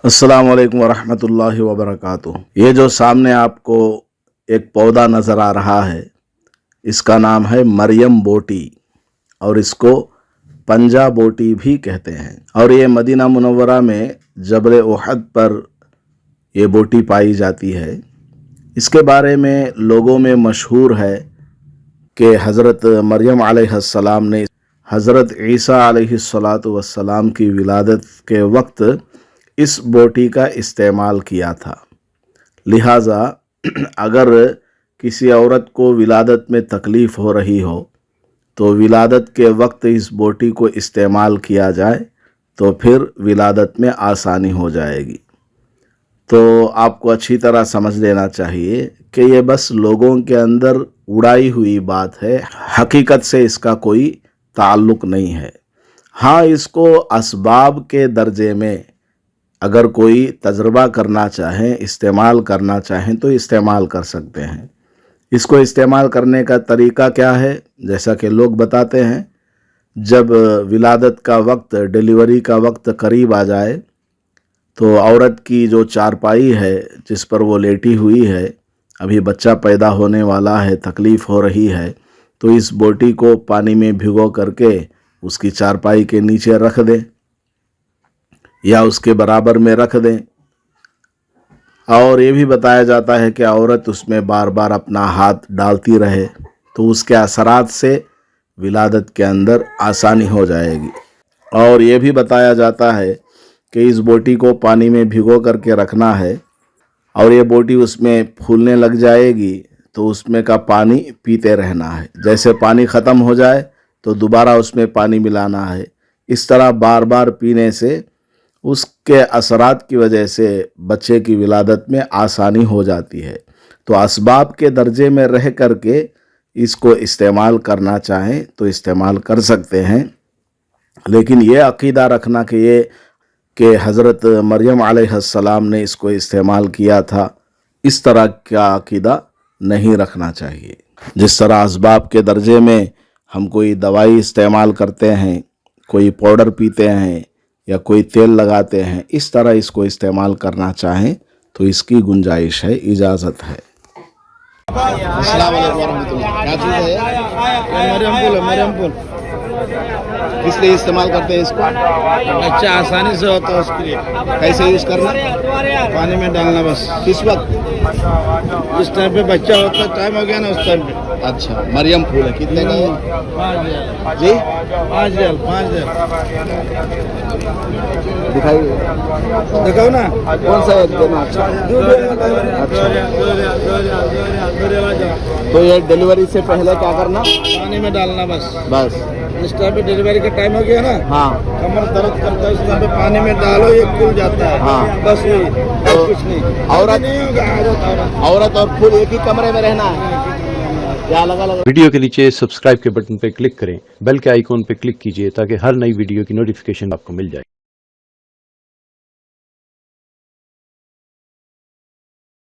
अस्सलाम वालेकुम वरहमतुल्लाहि वबरकातुह। ये जो सामने आपको एक पौधा नज़र आ रहा है, इसका नाम है मरियम बोटी और इसको पंजा बोटी भी कहते हैं। और ये मदीना मुनव्वरा में जबल उहद पर ये बोटी पाई जाती है। इसके बारे में लोगों में मशहूर है कि हज़रत मरियम अलैहिस्सलाम ने हज़रत ईसा अलैहिस्सलातु वस्सलाम की विलादत के वक्त इस बोटी का इस्तेमाल किया था। लिहाजा अगर किसी औरत को विलादत में तकलीफ़ हो रही हो तो विलादत के वक्त इस बोटी को इस्तेमाल किया जाए तो फिर विलादत में आसानी हो जाएगी। तो आपको अच्छी तरह समझ लेना चाहिए कि ये बस लोगों के अंदर उड़ाई हुई बात है, हकीकत से इसका कोई ताल्लुक़ नहीं है। हाँ, इसको असबाब के दर्जे में अगर कोई तजर्बा करना चाहें, इस्तेमाल करना चाहें तो इस्तेमाल कर सकते हैं। इसको इस्तेमाल करने का तरीका क्या है? जैसा कि लोग बताते हैं, जब विलादत का वक्त, डिलीवरी का वक्त करीब आ जाए तो औरत की जो चारपाई है जिस पर वो लेटी हुई है, अभी बच्चा पैदा होने वाला है, तकलीफ़ हो रही है, तो इस बोटी को पानी में भिगो करके उसकी चारपाई के नीचे रख दें या उसके बराबर में रख दें। और ये भी बताया जाता है कि औरत उसमें बार बार अपना हाथ डालती रहे तो उसके असरात से विलादत के अंदर आसानी हो जाएगी। और ये भी बताया जाता है कि इस बोटी को पानी में भिगो करके रखना है और ये बोटी उसमें फूलने लग जाएगी तो उसमें का पानी पीते रहना है। जैसे पानी ख़त्म हो जाए तो दोबारा उसमें पानी मिलाना है। इस तरह बार बार पीने से उसके असरात की वजह से बच्चे की विलादत में आसानी हो जाती है। तो असबाब के दर्जे में रह करके इसको इस्तेमाल करना चाहें तो इस्तेमाल कर सकते हैं, लेकिन ये अक़ीदा रखना कि हज़रत मरियम अलैहिस्सलाम ने इसको इस्तेमाल किया था, इस तरह का अक़ीदा नहीं रखना चाहिए। जिस तरह असबाब के दर्जे में हम कोई दवाई इस्तेमाल करते हैं, कोई पाउडर पीते हैं या कोई तेल लगाते हैं, इस तरह इसको इस्तेमाल करना चाहें तो इसकी गुंजाइश है, इजाज़त है। अस्सलाम वालेकुम वरहमतुल्लाह। क्या चीज़ है ये? मरियम फूल किस लिए इस्तेमाल करते हैं इसको? बच्चा आसानी से होता है उसके लिए। कैसे यूज़ करना? पानी में डालना बस। किस वक्त? जिस टाइम पे बच्चा होता है, टाइम हो गया ना उस टाइम पे। अच्छा, मरियम फूल है, कितने का है? 5 रियाल। जी, 5 रियाल, 5 रियाल। दिखाइए, दिखाओ ना। कौन सा एक देना? अच्छा, 2 रियाल। तो ये डिलीवरी से पहले क्या करना? पानी में डालना बस। बस, जिस टाइम पे डिलीवरी का टाइम हो गया ना, हाँ, कमर दर्द करता है, उस टाइम पे पानी में डालो, ये खुल जाता है। हाँ। बस वही, और कुछ नहीं। औरत नहीं होगा, औरत और फूल एक ही कमरे में रहना है या अलग अलग? वीडियो के नीचे सब्सक्राइब के बटन पर क्लिक करें, बेल के आइकॉन पर क्लिक कीजिए ताकि हर नई वीडियो की नोटिफिकेशन आपको मिल जाए।